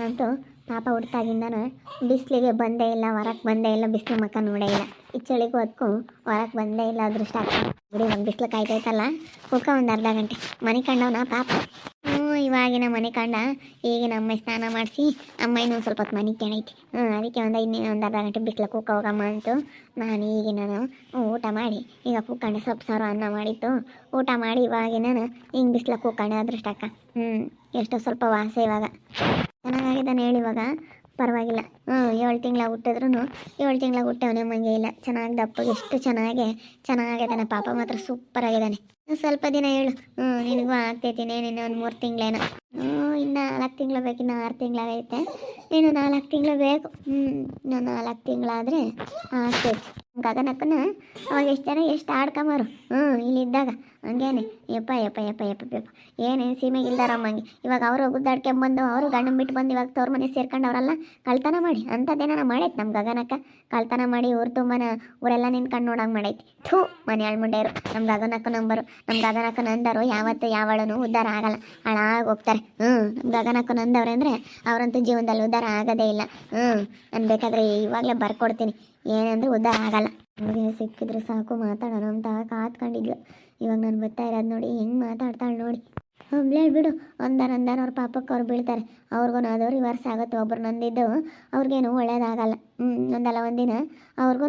ನಾನಂತೂ ಪಾಪ ಹುಡ್ತಾಗಿಂದನು ಬಿಸಿಲಿಗೆ ಬಂದೇ ಇಲ್ಲ, ಹೊರಕ್ಕೆ ಬಂದೇ ಇಲ್ಲ, ಬಿಸಿಲು ಮಕ್ಕ ನೋಡೇ ಇಲ್ಲ. ಈ ಚಳಿಗೂ ಅದಕ್ಕೂ ಹೊರಕ್ಕೆ ಬಂದೇ ಇಲ್ಲ. ಅದೃಷ್ಟ ಬಿಡಿ, ಒಂದು ಬಿಸಿಲು ಕಾಯ್ತೈತಲ್ಲ ಕುಕ್ಕ ಒಂದು ಅರ್ಧ ಗಂಟೆ ಮನೆ ಕಂಡವನ ಪಾಪ. ಇವಾಗಿನ ಮನೆ ಕಂಡ ಈಗಿನ ಅಮ್ಮ ಸ್ನಾನ ಮಾಡಿಸಿ ಅಮ್ಮ ಇನ್ನೊಂದು ಸ್ವಲ್ಪ ಹೊತ್ತು ಮನೆ ಕೆಣೈತಿ. ಅದಕ್ಕೆ ಒಂದು ಅರ್ಧ ಗಂಟೆ ಬಿಸಿಲು ಕುಕ್ಕ ಹೋಗಮ್ಮ ಅಂತು ನಾನು ಈಗಿನ ಊಟ ಮಾಡಿ ಈಗ ಕುಕ್ಕಂಡೆ ಸೊಪ್ಪು ಸಾರು ಅನ್ನ ಮಾಡಿತ್ತು. ಊಟ ಮಾಡಿ ಇವಾಗಿನ ಹಿಂಗೆ ಬಿಸಿಲು ಕುಕ್ಕಂಡೆ ಅದೃಷ್ಟಕ್ಕ. ಎಷ್ಟೋ ಸ್ವಲ್ಪ ವಾಸ ಇವಾಗ ಚೆನ್ನಾಗಿದ್ದಾನೆ ಹೇಳಿ. ಇವಾಗ ಪರವಾಗಿಲ್ಲ. 7 ತಿಂಗಳ ಹುಟ್ಟಿದ್ರು 7 ತಿಂಗಳ ಹುಟ್ಟವನೇ ಮಂಗೆ ಇಲ್ಲ. ಚೆನ್ನಾಗಿ ದಪ್ಪಗೆ ಎಷ್ಟು ಚೆನ್ನಾಗಿದ್ದಾನೆ ಪಾಪ. ಮಾತ್ರ ಸೂಪರ್ ಆಗಿದ್ದಾನೆ. ಸ್ವಲ್ಪ ದಿನ ಹೇಳು, ನಿನಗೂ ಆಗ್ತೈತೀನಿ. ನಿನ್ನ ಒಂದು 3 ತಿಂಗಳೇನೋ. ಇನ್ನು 4 ತಿಂಗಳು ಬೇಕು. ಇನ್ನು 6 ತಿಂಗಳಾಗೈತೆ. ಇನ್ನು 4 ತಿಂಗಳು ಬೇಕು. ಇನ್ನು 4 ತಿಂಗಳಾದರೆ ಆಗ್ತೈತಿ. ಗಗನಕ್ಕನ ಅವಾಗ ಎಷ್ಟು ಆಡ್ಕೊಂಬರು ಇಲ್ಲಿದ್ದಾಗ ಹಂಗೇನೆ ಯಪ್ಪ ಏನೇನು ಸೀಮೆಗೆ ಇಲ್ದಾರಮ್ಮಂಗೆ. ಇವಾಗ ಅವರು ಗುದ್ದಾಡ್ಕೊಂಬಂದು ಅವರು ಗಂಡನ ಬಿಟ್ಟು ಬಂದು ಇವಾಗ ತವ್ರ ಮನೆ ಸೇರ್ಕೊಂಡವ್ರಲ್ಲ ಕಳ್ತನ ಮಾಡಿ ಅಂಥದ್ದೇನ ಮಾಡೈತಿ ನಮ್ಮ ಗಗನಕ್ಕ. ಕಳ್ತನ ಮಾಡಿ ಊರೆಲ್ಲ ನಿನ್ಕಂಡು ನೋಡಂಗೆ ಮಾಡೈತಿ. ಥೂ ಮನೆ ಮುಂಡೆಯರು. ನಮ್ಮ ಗಗನಕ್ಕ ನಂಬರು. ನಮ್ಮ ಗಗನಕ್ಕ ನಂದರು ಯಾವತ್ತು ಯಾವಳೂ ಉದ್ಧಾರ ಆಗಲ್ಲ, ಹಾಳಾಗಿ ಹೋಗ್ತಾರೆ. ನಮ್ಮ ಗಗನಕ್ಕ ನಂದವ್ರೆ ಅಂದರೆ ಅವರಂತೂ ಜೀವನದಲ್ಲಿ ಉದ್ಧಾರ ಆಗೋದೇ ಇಲ್ಲ. ನಾನು ಬೇಕಾದರೆ ಇವಾಗಲೇ ಬರ್ಕೊಡ್ತೀನಿ, ಏನಂದ್ರೆ ಉದ್ಧಾರ ಆಗಲ್ಲ. ನಮಗೆ ಸಿಕ್ಕಿದ್ರೆ ಸಾಕು ಮಾತಾಡೋಣ ಅಂತ ಕಾತ್ಕೊಂಡಿದ್ಲು. ಇವಾಗ ನಾನು ಬರ್ತಾ ಇರೋದು ನೋಡಿ ಹೆಂಗೆ ಮಾತಾಡ್ತಾಳೆ ನೋಡಿ. ಒಬ್ಳೇ ಬಿಡು, ಒಂದಾರ ಅವ್ರ ಪಾಪಕ್ಕೆ ಅವ್ರು ಬೀಳ್ತಾರೆ. ಅವ್ರಿಗೂ ಅದು ರಿವರ್ಸ್ ಆಗುತ್ತೆ. ಒಬ್ರು ನಂದಿದ್ದು ಅವ್ರಿಗೇನು ಒಳ್ಳೇದಾಗಲ್ಲ. ಒಂದಲ್ಲ ಒಂದಿನ ಅವ್ರಿಗೂ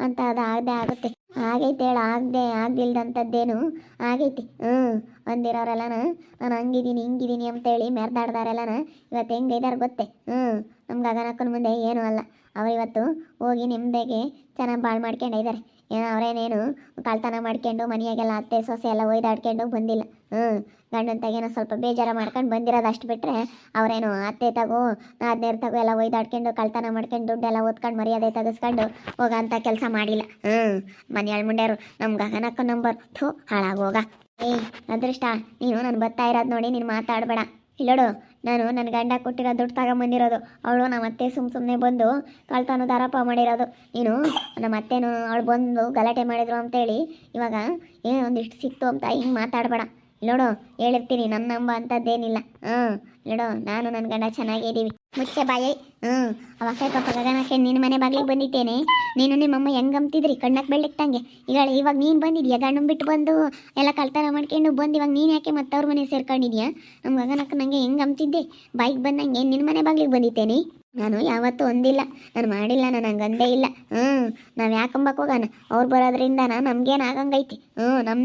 ಅಂತ ಅದು ಆಗದೆ ಆಗುತ್ತೆ. ಆಗೈತೆ ಹೇಳು, ಆಗ್ದಿಲ್ದಂಥದ್ದೇನು ಆಗೈತಿ. ಒಂದಿರೋರೆಲ್ಲನ ನಾನು ಹಿಂಗಿದ್ದೀನಿ ಅಂತೇಳಿ ಮೆರೆದಾಡ್ದಾರೆಲ್ಲನ ಇವತ್ತು ಹೆಂಗೈದಾರೆ ಗೊತ್ತೇ. ನಮ್ಮ ಗಗನಕ್ಕನ ಮುಂದೆ ಏನೂ ಅಲ್ಲ. ಅವರಿವತ್ತು ಹೋಗಿ ನಿಮ್ಮದಾಗೆ ಚೆನ್ನಾಗಿ ಬಾಳು ಮಾಡ್ಕೊಂಡಿದ್ದಾರೆ. ಏನೋ ಅವರೇನೇನು ಕಳ್ತನ ಮಾಡ್ಕೊಂಡು ಮನೆಯಾಗೆಲ್ಲ ಅತ್ತೆ ಸೊಸೆ ಎಲ್ಲ ಒಯ್ದಾಡ್ಕೊಂಡು ಬಂದಿಲ್ಲ. ಗಂಡಂತಾಗೇನೋ ಸ್ವಲ್ಪ ಬೇಜಾರ ಮಾಡ್ಕೊಂಡು ಬಂದಿರೋದು ಅಷ್ಟು ಬಿಟ್ಟರೆ ಅವರೇನು ಅತ್ತೆ ತಗೋ 15 ತಗೋ ಎಲ್ಲ ಒಯ್ದಾಡ್ಕೊಂಡು ಕಳ್ತನ ಮಾಡ್ಕೊಂಡು ದುಡ್ಡೆಲ್ಲ ಓದ್ಕೊಂಡು ಮರ್ಯಾದೆ ತೆಗೆಸ್ಕೊಂಡು ಹೋಗೋಂಥ ಕೆಲಸ ಮಾಡಿಲ್ಲ. ಮನೆಯಾಳ ಮುಂಡ್ಯಾರು ನಮ್ಮ ಗಗನಕ್ಕ ನಂಬರ್. ಥೂ ಹಾಳಾಗೋಗ. ಅದೃಷ್ಟ ನೀನು ನಾನು ಬರ್ತಾ ಇರೋದು ನೋಡಿ ನೀನು ಮಾತಾಡಬೇಡ. ಇಲ್ಲೋಡು, ನಾನು ನನ್ನ ಗಂಡ ಕೊಟ್ಟಿರೋ ದುಡ್ಡು ತಗೊಂಬಂದಿರೋದು. ಅವಳು ನಮ್ಮ ಅತ್ತೆ ಸುಮ್ಮನೆ ಬಂದು ಕಳ್ತನ ದಾರಪ್ಪ ಮಾಡಿರೋದು. ನೀನು ನಮ್ಮ ಅತ್ತೆನೂ ಅವಳು ಬಂದು ಗಲಾಟೆ ಮಾಡಿದ್ರು ಅಂತೇಳಿ ಇವಾಗ ಏನೋ ಒಂದಿಷ್ಟು ಸಿಕ್ತು ಅಂತ ಹಿಂಗೆ ಮಾತಾಡಬೇಡ. ನೋಡು ಹೇಳಿರ್ತೀನಿ, ನನ್ನ ನಂಬ ಅಂಥದ್ದೇನಿಲ್ಲ. ನೋಡು, ನಾನು ನನ್ನ ಗಂಡ ಚೆನ್ನಾಗಿದ್ದೀವಿ. ಮುಚ್ಚೆ ಬಾಯಿ. ಅವಾಗ ಪಾಪ ಗಗನಕ್ಕೆ ನಿನ್ನ ಮನೆ ಬಾಗಿಲಿಗೆ ಬಂದಿದ್ದೇನೆ. ನೀನು ನಿಮ್ಮಮ್ಮ ಹೆಂಗಂತಿದ್ರಿ ಕಣ್ಣಕ್ಕೆ ಬೆಳ್ಳಿಟ್ಟಂಗೆ. ಇವಾಗ ನೀನು ಬಂದಿದ್ಯಾ ಗಂಡನ ಬಿಟ್ಟು ಬಂದು ಎಲ್ಲ ಕಳ್ತನ ಮಾಡ್ಕೊಂಡು ಬಂದು ಇವಾಗ ನೀನು ಯಾಕೆ ಮತ್ತೆ ಅವ್ರ ಮನೆ ಸೇರ್ಕೊಂಡಿದ್ಯಾ? ನಮ್ಮ ಗಗನಕ್ಕೆ ನನಗೆ ಹೆಂಗಂತಿದ್ದೆ ಬಾಯಿಗೆ ಬಂದಂಗೆ ನಿನ್ನ ಮನೆ ಬಾಗಿಲಿಗೆ ಬಂದಿದ್ದೇನೆ. ನಾನು ಯಾವತ್ತೂ ಒಂದಿಲ್ಲ, ನಾನು ಮಾಡಿಲ್ಲ, ನಾನು ಹಂಗೆ ಅಂದೇ ಇಲ್ಲ. ನಾವು ಯಾಕಂಬಕ್ಕೆ ಹೋಗೋಣ? ಅವ್ರು ಬರೋದ್ರಿಂದ ನಮ್ಗೇನು ಆಗಂಗೈತಿ.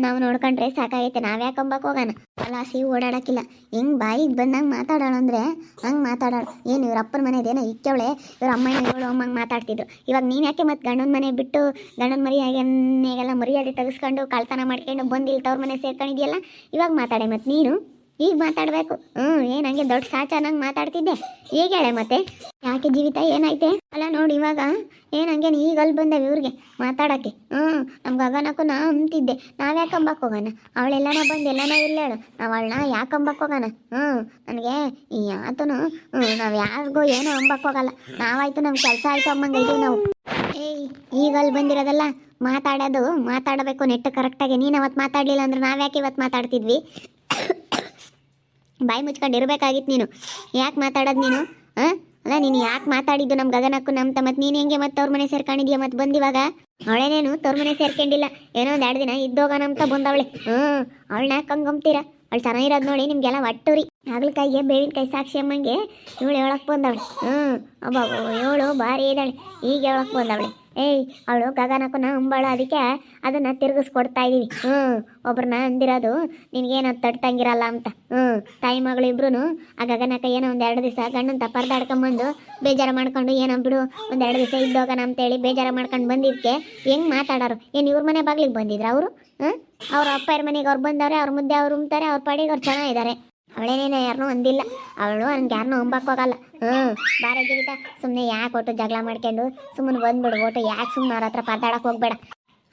ನಾವು ನೋಡ್ಕೊಂಡ್ರೆ ಸಾಕಾಗೈತೆ. ನಾವು ಯಾಕಂಬಕ್ಕೆ ಹೋಗೋಣ? ಕಲಾಸಿ ಓಡಾಡೋಕ್ಕಿಲ್ಲ. ಹೆಂಗೆ ಬಾಯಿಗೆ ಬಂದಂಗೆ ಮಾತಾಡೋಣ ಅಂದರೆ ಹಂಗೆ ಮಾತಾಡೋಣ. ಏನು ಇವ್ರ ಅಪ್ಪನ ಮನೆದೇನೋ ಇಕ್ಕವಳೆ, ಇವ್ರ ಅಮ್ಮನ ಇವಳು ಅಮ್ಮಂಗೆ ಮಾತಾಡ್ತಿದ್ರು. ಇವಾಗ ನೀನು ಯಾಕೆ ಮತ್ತೆ ಗಂಡನ ಮನೆ ಬಿಟ್ಟು ಗಂಡನ ಮರಿಯಾಗೆಲ್ಲ ಮರ್ಯಾದೆ ತೆಗೆಸ್ಕೊಂಡು ಕಳ್ತನ ಮಾಡ್ಕೊಂಡು ಬಂದಿಲ್ಲ ತವ್ರ ಮನೆ ಸೇರ್ಕೊಂಡಿದ್ಯಲ್ಲ, ಇವಾಗ ಮಾತಾಡೆ ಮತ್ತೆ ನೀನು ಈಗ ಮಾತಾಡಬೇಕು. ಏನು ಹಂಗೆ ದೊಡ್ಡ ಸಾಚ ನಂಗೆ ಮಾತಾಡ್ತಿದ್ದೆ ಈಗ ಹೇಳೆ ಮತ್ತೆ ಯಾಕೆ ಜೀವಿತ ಏನಾಯ್ತೆ ಅಲ್ಲ ನೋಡಿ. ಇವಾಗ ಏನು ಹಂಗೆ ಈಗ ಅಲ್ಲಿ ಬಂದೇವೆ ಇವ್ರಿಗೆ ಮಾತಾಡೋಕ್ಕೆ. ನಮ್ಮ ಗಗನಕ್ಕೂ ನಾ ಅಂತಿದ್ದೆ ನಾವ್ಯಾಕಂಬಕ್ಕೆ ಹೋಗೋಣ? ಅವಳೆಲ್ಲನ ಬಂದು ಎಲ್ಲನ ಇಲ್ಲೇಳು, ನಾವು ಅವಳನ್ನ ಯಾಕಂಬಕ್ಕೆ ಹೋಗೋಣ? ನನಗೆ ಈ ಆತನು ನಾವು ಯಾರಿಗೂ ಏನೂ ಅಂಬಕ್ಕೆ ಹೋಗಲ್ಲ. ನಾವಾಯ್ತು ನಮ್ಮ ಕೆಲಸ ಆಯಿತು ಅಮ್ಮಂಗೆ ಇದು ನಾವು. ಈಗ ಅಲ್ಲಿ ಬಂದಿರೋದಲ್ಲ ಮಾತಾಡಬೇಕು ನೆಟ್ಟು ಕರೆಕ್ಟಾಗಿ. ನೀನು ಅವತ್ತು ಮಾತಾಡಲಿಲ್ಲ ಅಂದ್ರೆ ನಾವ್ಯಾಕೆ ಇವತ್ತು ಮಾತಾಡ್ತಿದ್ವಿ? ಬಾಯಿ ಮುಚ್ಕೊಂಡು ಇರಬೇಕಾಗಿತ್ತು ನೀನು. ಯಾಕೆ ಮಾತಾಡೋದು ನೀನು? ಅಲ್ಲ ನೀನು ಯಾಕೆ ಮಾತಾಡಿದ್ದು ನಮ್ಮ ಗಗನಕ್ಕೂ ನಮ್ಮ ಮತ್ತು ನೀನು ಹೆಂಗೆ ಮತ್ತೆ ಅವ್ರ ಮನೆ ಸೇರ್ಕೊಂಡಿದ್ಯಾ? ಮತ್ತೆ ಬಂದಿವಾಗ ಅವಳೇನೇನು ತವ್ರ ಮನೆ ಸೇರ್ಕೊಂಡಿಲ್ಲ, ಏನೋ ಒಂದು 2 ದಿನ ಇದ್ದೋಗೋಣ ಅಂತ ಬಂದವಳೆ. ಅವಳನ್ನ ಯಾಕೆ ಹಂಗಂತೀರ? ಅವಳು ಚೆನ್ನಾಗಿರೋದು ನೋಡಿ ನಿಮಗೆಲ್ಲ ಒಟ್ಟುರಿ. ಹಾಗಲಕಾಯಿಗೆ ಬೇವಿನಕಾಯಿ ಸಾಕ್ಷಿ ಅಮ್ಮಂಗೆ ಇವಳು ಹೇಳಕ್ಕೆ ಬಂದವಳೆ. ಅಬ್ಬ ಇವಳು ಭಾರಿ ಇದ್ದಾಳೆ, ಈಗ ಹೇಳಕ್ಕೆ ಬಂದವಳೆ. ಅವಳು ಗಗನಕ್ಕೂ ಅಂಬಾಳು, ಅದಕ್ಕೆ ಅದನ್ನು ತಿರುಗಿಸ್ಕೊಡ್ತಾ ಇದ್ದೀವಿ. ಒಬ್ರನ್ನ ಅಂದಿರೋದು ನಿನಗೇನೋ ತಡ್ತಂಗಿರಲ್ಲ ಅಂತ. ತಾಯಿ ಮಗಳು ಇಬ್ರು ಆ ಗಗನಕ್ಕ ಏನೋ ಒಂದು 2 ದಿವಸ ಗಂಡಂತ ಪರದಾಡ್ಕೊಂಬಂದು ಬೇಜಾರು ಮಾಡ್ಕೊಂಡು ಏನೋ ಬಿಡು ಒಂದು 2 ದಿವಸ ಇದ್ದೋಗೋಣ ಅಂತೇಳಿ ಬೇಜಾರು ಮಾಡ್ಕೊಂಡು ಬಂದಿದ್ದಕ್ಕೆ ಹೆಂಗೆ ಮಾತಾಡೋರು? ಏನು ಇವ್ರ ಮನೆ ಬಾಗಿಲಿಗೆ ಬಂದಿದ್ರು ಅವರು? ಅವ್ರ ಅಪ್ಪರ ಮನೆಗೆ ಅವ್ರು ಬಂದವ್ರೆ, ಅವ್ರ ಮುದ್ದೆ ಅವ್ರು ಉಮ್ತಾರೆ, ಅವ್ರ ಪಾಡಿಗೆ ಅವ್ರು ಚೆನ್ನಾಗಿದ್ದಾರೆ. ಅವಳೇನೇನೋ ಯಾರನ್ನೂ ಅಂದಿಲ್ಲ. ಅವಳು ನನಗೆ ಯಾರನ್ನೂ ಅಂಬಕ್ಕೆ ಹೋಗಲ್ಲ. ಬಾರ ಜೀವಿತ, ಸುಮ್ಮನೆ ಯಾಕೆ ಒಟ್ಟು ಜಗಳ ಮಾಡ್ಕೊಂಡು ಸುಮ್ಮನೆ ಬಂದ್ಬಿಡು. ಒಟ್ಟು ಯಾಕೆ ಸುಮ್ಮನೆ ಅವ್ರ ಹತ್ರ ಪರದಾಡಕ್ಕೆ ಹೋಗ್ಬೇಡ.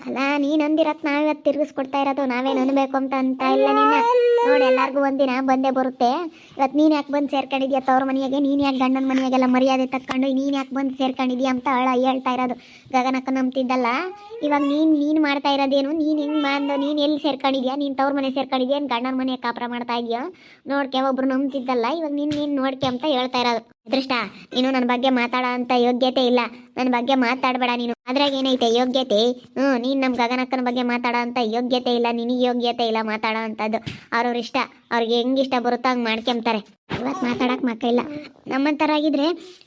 ಅಲ್ಲ ನೀನು ಅಂದಿರತ್ತೆ ನಾವಿವತ್ತು ತಿರುಗಿಸ್ಕೊಡ್ತಾ ಇರೋದು, ನಾವೇನು ಅನ್ಬೇಕು ಅಂತ ಇಲ್ಲ. ನೀನು ನೋಡಿ ಎಲ್ಲರಿಗೂ ಒಂದಿನ ಬಂದೇ ಬರುತ್ತೆ. ಇವತ್ತು ನೀನು ಯಾಕೆ ಬಂದು ಸೇರ್ಕೊಂಡಿದ್ಯಾ ತವ್ರ ಮನೆಯಾಗೆ? ನೀನು ಯಾಕೆ ಗಂಡನ ಮನೆಯಾಗೆಲ್ಲ ಮರ್ಯಾದೆ ತಕ್ಕೊಂಡು ನೀನು ಯಾಕೆ ಬಂದು ಸೇರ್ಕೊಂಡಿದ್ಯಾ ಅಂತ ಹೇಳ್ತಾ ಇರೋದು. ಗಗನಕ್ಕ ನಂಬ್ತಿದ್ದಲ್ಲ, ಇವಾಗ ನೀನು ಮಾಡ್ತಾ ಇರೋದೇನು? ನೀನು ಹಿಂಗೆ ಬಂದು ನೀನು ಎಲ್ಲಿ ಸೇರ್ಕೊಂಡಿದ್ಯಾ? ನೀನು ತವ್ರ ಮನೆ ಸೇರ್ಕೊಂಡಿದ್ಯಾ? ಏನು ಗಂಡನ ಮನೆ ಕಾಪುರ ಮಾಡ್ತಾ ಇದೆಯಾ? ನೋಡ್ಕೆ ಒಬ್ರು ನಂಬ್ತಿದ್ದಲ್ಲ, ಇವಾಗ ನೀನು ನೋಡ್ಕೆ ಅಂತ ಹೇಳ್ತಾ ಇರೋದು. ಅದೃಷ್ಟ ನೀನು ನನ್ನ ಬಗ್ಗೆ ಮಾತಾಡೋ ಅಂತ ಯೋಗ್ಯತೆ ಇಲ್ಲ. ನನ್ನ ಬಗ್ಗೆ ಮಾತಾಡಬೇಡ ನೀನು. ಅದ್ರಾಗ ಏನೈತೆ ಯೋಗ್ಯತೆ? ನೀನು ನಮ್ಮ ಗಗನಕ್ಕನ ಬಗ್ಗೆ ಮಾತಾಡೋ ಅಂತ ಯೋಗ್ಯತೆ ಇಲ್ಲ. ನಿನಗೆ ಯೋಗ್ಯತೆ ಇಲ್ಲ ಮಾತಾಡೋ ಅಂಥದ್ದು. ಅವ್ರವ್ರ ಇಷ್ಟ, ಅವ್ರಿಗೆ ಹೆಂಗಿಷ್ಟ ಬರುತ್ತೋ ಹಂಗೆ ಮಾಡ್ಕೊಂತಾರೆ. ಇವತ್ತು ಮಾತಾಡೋಕೆ ಮಕ್ಕ ಇಲ್ಲ. ನಮ್ಮಂತರಾಗಿದ್ರೆ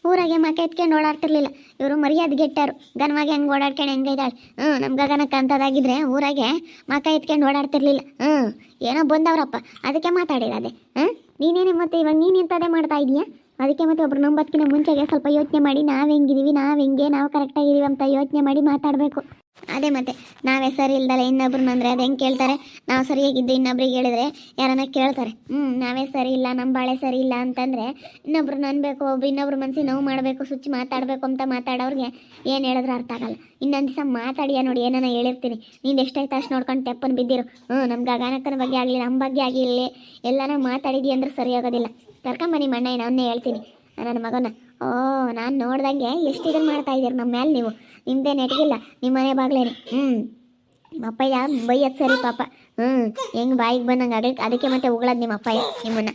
ಊರಾಗೆ ಮಕ್ಕ ಎತ್ಕೊಂಡು ಓಡಾಡ್ತಿರ್ಲಿಲ್ಲ. ಇವರು ಮರ್ಯಾದೆ ಗೆಟ್ಟರು. ಗನವಾಗಿ ಹೆಂಗೆ ಓಡಾಡ್ಕೊಂಡು ಹೆಂಗೈದಾಳೆ. ನಮ್ಮ ಗಗನಕ್ಕ ಅಂತದಾಗಿದ್ರೆ ಊರಾಗೆ ಮಕ್ಕ ಎತ್ಕೊಂಡು ಓಡಾಡ್ತಿರ್ಲಿಲ್ಲ. ಏನೋ ಬಂದವ್ರಪ್ಪ ಅದಕ್ಕೆ ಮಾತಾಡಿರೋದೆ. ನೀನೇನೆ ಮತ್ತೆ ಇವಾಗ ನೀನು ಇಂಥದ್ದೇ ಮಾಡ್ತಾ ಇದೀಯಾ. ಅದಕ್ಕೆ ಮತ್ತೆ ಒಬ್ರು ನಂಬತ್ಕಿಂತ ಮುಂಚೆಗೆ ಸ್ವಲ್ಪ ಯೋಚನೆ ಮಾಡಿ ನಾವು ಹೆಂಗಿದೀವಿ, ನಾವು ಹೆಂಗೆ, ನಾವು ಕರೆಕ್ಟಾಗಿದ್ದೀವಿ ಅಂತ ಯೋಚನೆ ಮಾಡಿ ಮಾತಾಡಬೇಕು. ಅದೇ ಮತ್ತೆ ನಾವೇ ಸರಿ ಇಲ್ದಲ್ಲ ಇನ್ನೊಬ್ರನ್ನ ಅಂದರೆ ಅದು ಹೆಂಗೆ ಕೇಳ್ತಾರೆ? ನಾವು ಸರಿಯಾಗಿದ್ದು ಇನ್ನೊಬ್ರಿಗೆ ಹೇಳಿದ್ರೆ ಯಾರನ್ನ ಕೇಳ್ತಾರೆ. ನಾವೇ ಸರಿ ಇಲ್ಲ, ನಮ್ಮ ಬಾಳೆ ಸರಿ ಇಲ್ಲ ಅಂತಂದರೆ ಇನ್ನೊಬ್ರನ್ನ ಅನ್ಬೇಕು, ಇನ್ನೊಬ್ರು ಮನಸ್ಸಿಗೆ ನೋವು ಮಾಡಬೇಕು, ಸುಚ್ಚಿ ಮಾತಾಡಬೇಕು ಅಂತ ಮಾತಾಡೋರಿಗೆ ಏನು ಹೇಳಿದ್ರು ಅರ್ಥ ಆಗಲ್ಲ. ಇನ್ನೊಂದು ದಿವಸ ಮಾತಾಡಿಯ ನೋಡಿ ಏನಾನ ಹೇಳಿರ್ತೀನಿ. ನೀನು ಎಷ್ಟಾಯ್ತು ಅಷ್ಟು ನೋಡ್ಕೊಂಡು ತೆಪ್ಪನ್ನು ಬಿದ್ದಿರು. ನಮ್ಮ ಗಗನಕ್ಕನ ಬಗ್ಗೆ ಆಗಲಿ ನಮ್ಮ ಬಗ್ಗೆ ಆಗಿರಲಿ ಎಲ್ಲನೂ ಮಾತಾಡಿದಿ ಅಂದ್ರೆ ಸರಿ ಆಗೋದಿಲ್ಲ. ಕರ್ಕೊಂಬನ್ನಿ ಮಣ್ಣ ಅವನ್ನೇ ಹೇಳ್ತೀನಿ ನನ್ನ ಮಗನ. ನಾನು ನೋಡ್ದಂಗೆ ಎಷ್ಟು ಇದನ್ನು ಮಾಡ್ತಾ ಇದ್ದೀರಿ ನಮ್ಮ ಮೇಲೆ ನೀವು. ನಿಮ್ಮದೇ ನೆಟ್ಗಿಲ್ಲ, ನಿಮ್ಮ ಮನೆ ಬಾಗ್ಲೇನೆ. ನಿಮ್ಮ ಅಪ್ಪಯ್ಯ ಬೈಯತ್ ಸರಿ ಪಾಪ. ಹೆಂಗೆ ಬಾಯಿಗೆ ಬಂದಂಗೆ ಅದಕ್ಕೆ ಮತ್ತೆ ಉಗಳೋದು ನಿಮ್ಮ ಅಪ್ಪಯ್ಯ ನಿಮ್ಮನ್ನ.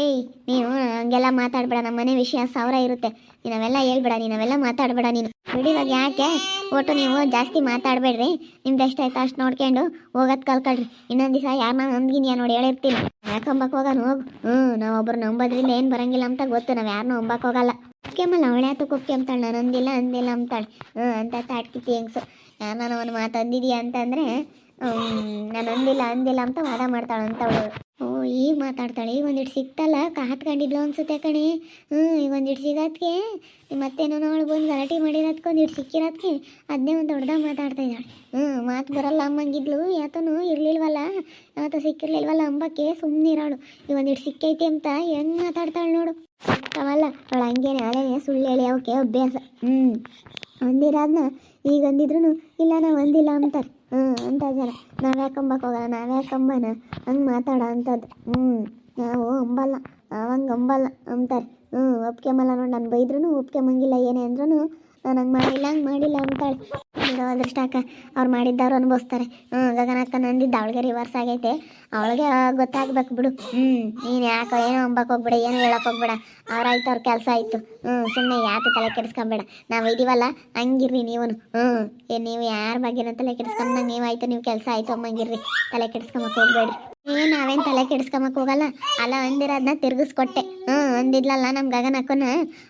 ಏಯ್ ನೀವು ಹಂಗೆಲ್ಲ ಮಾತಾಡಬೇಡ. ನಮ್ಮ ಮನೆ ವಿಷಯ 1000 ಇರುತ್ತೆ. ನೀನವೆಲ್ಲ ಹೇಳ್ಬೇಡ, ನೀನವೆಲ್ಲ ಮಾತಾಡಬೇಡ ನೀನು. ಬಿಡಿವಾಗ ಯಾಕೆ ಒಟ್ಟು ನೀವು ಜಾಸ್ತಿ ಮಾತಾಡಬೇಡ್ರಿ. ನಿಮ್ದು ಎಷ್ಟಾಯ್ತು ಅಷ್ಟು ನೋಡ್ಕೊಂಡು ಹೋಗೋದು ಕಲ್ಕೊಳ್ರಿ. ಇನ್ನೊಂದು ದಿವಸ ಯಾರನ್ನ ನಂಬ್ಗಿನ್ಯಾ ನೋಡಿ ಹೇಳಿರ್ತೀನಿ. ಯಾಕಂಬಕ್ಕೆ ಹೋಗೋಣ ಹೋಗು. ನಾವೊಬ್ಬರು ನಂಬೋದ್ರಿಂದ ಏನು ಬರೋಂಗಿಲ್ಲ ಅಂತ ಗೊತ್ತು. ನಾವು ಯಾರನ್ನೂ ನಂಬಕ್ಕೆ ಹೋಗಲ್ಲ. ಕುಕ್ಕೆಮ್ಮಲ್ಲ ಅವಳೆ ಆತು ಕುಕ್ಕೆ ಅಂತಾಳೆ. ನಾನು ಅಂದಿಲ್ಲ ಅಂತಾಳೆ. ಅಂತ ತಾಟ್ಕಿತಿ ಹೆಂಗ್ಸು. ನಾನು ಒಂದು ಮಾತು ಅಂದಿದೀಯ ಅಂತಂದರೆ ನಾನು ಅಂದಿಲ್ಲ ಅಂತ ವಾದ ಮಾಡ್ತಾಳೆ ಅಂತವಳು. ಈಗ ಮಾತಾಡ್ತಾಳೆ. ಈಗ ಒಂದಿಟ್ಟು ಸಿಕ್ತಲ್ಲ ಹತ್ಕೊಂಡಿದ್ಲು ಅನ್ಸುತ್ತೆ ಕಣೆ. ಈಗ ಒಂದಿಟ್ಟು ಸಿಗೋದಕ್ಕೆ ಮತ್ತೇನೋ ಅವಳು ಬಂದು ಗಲಾಟೆ ಮಾಡಿರೋದಕ್ಕೆ ಒಂದಿಟ್ಟು ಸಿಕ್ಕಿರೋದಕ್ಕೆ ಅದನ್ನೇ ಒಂದು ದೊಡ್ಡದಾಗ ಮಾತಾಡ್ತಾ ಇದ್ದಾಳೆ. ಮಾತು ಬರಲ್ಲ ಅಮ್ಮಂಗಿದ್ಲು. ಯಾತನೂ ಇರಲಿಲ್ವಲ್ಲ, ಯಾವತ್ತೂ ಸಿಕ್ಕಿರ್ಲಿಲ್ವಲ್ಲ ಅಂಬಕ್ಕೆ ಸುಮ್ಮನೆ ಇರೋಳು. ಈಗ ಒಂದಿಟ್ಟು ಸಿಕ್ಕೈತೆ ಅಂತ ಹೆಂಗೆ ಮಾತಾಡ್ತಾಳೆ ನೋಡು. ಅವಲ್ಲ ಅವಳು ಹಂಗೇನೆ ಅದೇನೆ ಸುಳ್ಳು ಹೇಳಿ ಅವಕ್ಕೆ ಅಭ್ಯಾಸ. ಅಂದಿರೋದನ್ನ ಈಗ ಅಂದಿದ್ರು ಇಲ್ಲ ನಾವು ಅಂದಿಲ್ಲ ಅಂತಾರೆ. ಅಂತ ಜನ ನಾವು ಯಾಕಂಬಕ್ಕೆ ಹೋಗೋಣ, ನಾವು ಯಾಕಂಬನ ಹಂಗೆ ಮಾತಾಡೋ ಅಂಥದ್ದು. ನಾವು ಅಂಬಲ್ಲ, ನಾವಂಗೆ ಅಂಬಲ್ಲ ಅಂತಾರೆ. ಒಪ್ಕೊಂಬಲ್ಲ ನೋಡಿ. ನಾನು ಬೈದ್ರೂ ಒಪ್ಕೊಂಬಂಗಿಲ್ಲ. ಏನೇ ಅಂದ್ರೂ ನಾನು ಹಂಗೆ ಮಾಡಿಲ್ಲ ಅಂತಾಳೆ. ಇರೋ ಅದೃಷ್ಟಕ್ಕ ಅವ್ರು ಮಾಡಿದ್ದವ್ರು ಅನುಭವಿಸ್ತಾರೆ. ಗಗನಕ್ಕ ನಂದಿದ್ದು ಅವಳಿಗೆ ರಿವರ್ಸ್ ಆಗೈತೆ. ಅವಳಿಗೆ ಗೊತ್ತಾಗ್ಬೇಕು ಬಿಡು. ನೀನು ಯಾಕೋ ಏನೋ ಅಂಬಕ್ಕೆ ಹೋಗ್ಬೇಡ, ಏನು ಹೇಳಕ್ಕೆ ಹೋಗ್ಬೇಡ. ಅವ್ರಾಯ್ತು ಅವ್ರ ಕೆಲಸ ಆಯಿತು. ಸುಮ್ಮನೆ ಯಾಕೆ ತಲೆ ಕೆಡಿಸ್ಕೊಂಬೇಡ. ನಾವು ಇದೀವಲ್ಲ ಹಂಗಿರ್ರಿ ನೀವು. ನೀವು ಯಾರ ಬಗ್ಗೆನೂ ತಲೆ ಕೆಡಿಸ್ಕೊಂಬಂಗೆ ನೀವಾಯ್ತು, ನೀವು ಕೆಲಸ ಆಯಿತು ಅಮ್ಮಂಗಿರ್ರಿ. ತಲೆ ಕೆಡಿಸ್ಕೊಂಬಕ್ಕೆ ಹೋಗ್ಬೇಡ್ರಿ. ನಾವೇನು ತಲೆ ಕೆಡಿಸ್ಕೊಂಬಕ್ಕೆ ಹೋಗಲ್ಲ. ಅಲ್ಲ ಅಂದಿರೋದನ್ನ ತಿರ್ಗಿಸ್ಕೊಟ್ಟೆ. ಅಂದಿದ್ಲಲ್ಲ ನಮ್ಮ ಗಗನಕ್ಕನ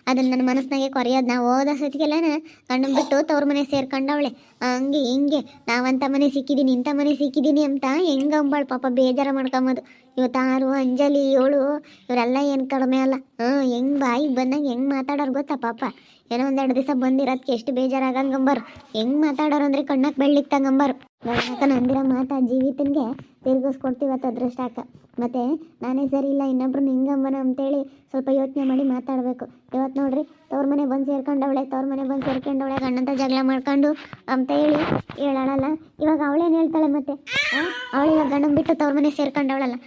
ಅದನ್ನ ನನ್ನ ಮನಸ್ಸಿನಾಗೆ ಕೊರೆಯೋದು. ನಾವು ಹೋದ ಸತಿಗೆಲ್ಲನ ಕಣ್ಣು ಬಿಟ್ಟು ತವ್ರ ಮನೆ ಸೇರ್ಕೊಂಡವಳೆ. ಹಂಗೆ ಹಿಂಗೆ ನಾವಂಥ ಮನೆ ಸಿಕ್ಕಿದ್ದೀನಿ, ಇಂಥ ಮನೆ ಸಿಕ್ಕಿದ್ದೀನಿ ಅಂತ ಹೆಂಗೆ ಅಂಬಾಳು ಪಾಪ. ಬೇಜಾರ ಮಾಡ್ಕೊಂಬೋದು. ಇವತ್ತು ಆರು ಅಂಜಲಿ ಇವಳು ಇವರೆಲ್ಲ ಏನು ಕಡಿಮೆ ಅಲ್ಲ. ಹೆಂಗೆ ಬಾಯಿಗೆ ಬಂದಂಗೆ ಹೆಂಗೆ ಮಾತಾಡೋರು ಗೊತ್ತಾ ಪಾಪ. ಏನೋ ಒಂದೆರಡು ದಿವಸ ಬಂದಿರೋದಕ್ಕೆ ಎಷ್ಟು ಬೇಜಾರಾಗಂಗಂಬಾರು. ಹೆಂಗೆ ಮಾತಾಡೋರು ಅಂದರೆ ಕಣ್ಣಕ್ಕೆ ಬೆಳ್ಳಿತ್ತಂಗಂಬಾರು. ಗಗನಕ್ಕನ ಅಂದಿರೋ ಮಾತಾ ಜೀವಿತನಿಗೆ ತಿರ್ಗಿಸ್ಕೊಡ್ತೀವತ್ತು ಅದೃಷ್ಟಾಕ. ಮತ್ತು ನಾನೇ ಸರಿ ಇಲ್ಲ ಇನ್ನೊಬ್ರು ಹಿಂಗಂಬನ ಅಂತೇಳಿ ಸ್ವಲ್ಪ ಯೋಚನೆ ಮಾಡಿ ಮಾತಾಡಬೇಕು. ಇವತ್ತು ನೋಡ್ರಿ ತವ್ರ ಮನೆ ಬಂದು ಸೇರ್ಕೊಂಡವಳೆ ಗಂಡಂತ ಜಗಳ ಮಾಡ್ಕೊಂಡು ಅಂತ ಹೇಳಲ್ಲ. ಇವಾಗ ಅವಳೇನು ಹೇಳ್ತಾಳೆ ಮತ್ತೆ? ಅವಳಿವಾಗ ಗಂಡನ ಬಿಟ್ಟು ತವ್ರ ಮನೆ ಸೇರ್ಕೊಂಡವಳಲ್ಲ.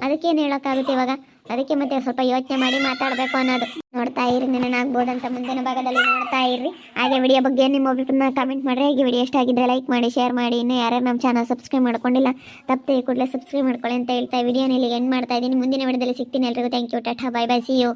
ಅದಕ್ಕೇನು ಹೇಳೋಕ್ಕಾಗುತ್ತೆ ಇವಾಗ? ಅದಕ್ಕೆ ಮತ್ತೆ ಸ್ವಲ್ಪ ಯೋಚನೆ ಮಾಡಿ ಮಾತಾಡಬೇಕು ಅನ್ನೋದು. ನೋಡ್ತಾ ಇರಿ, ನೆನನಾಗ್ಬೋದಂತ ಮುಂದಿನ ಭಾಗದಲ್ಲಿ ನೋಡ್ತಾ ಇರ್ರಿ. ಹಾಗೆ ವಿಡಿಯೋ ಬಗ್ಗೆ ನಿಮ್ಮ ಒಬ್ಬರನ್ನ ಕಮೆಂಟ್ ಮಾಡಿರಿ. ಹಾಗೆ ವಿಡಿಯೋ ಇಷ್ಟ ಆಗಿದ್ರೆ ಲೈಕ್ ಮಾಡಿ, ಶೇರ್ ಮಾಡಿ. ಇನ್ನೂ ಯಾರ್ಯಾರು ನಮ್ಮ ಚಾನಲ್ ಸಬ್ಸ್ಕ್ರೈಬ್ ಮಾಡ್ಕೊಂಡಿಲ್ಲ ತಪ್ಪದೆ ಕೂಡಲೇ ಸಬ್ಸ್ಕ್ರೈಬ್ ಮಾಡ್ಕೊಳ್ಳಿ ಅಂತ ಹೇಳ್ತಾ ವಿಡಿಯೋನ ಇಲ್ಲಿ ಎಂಡ್ ಮಾಡ್ತಾ ಇದ್ದೀನಿ. ಮುಂದಿನ ವಿಡಿಯೋದಲ್ಲಿ ಸಿಗ್ತೀನಿ. ಎಲ್ರಿಗೂ ಥ್ಯಾಂಕ್ ಯು. ಟಾಟಾ, ಬೈ ಬೈ, ಸಿ ಯು.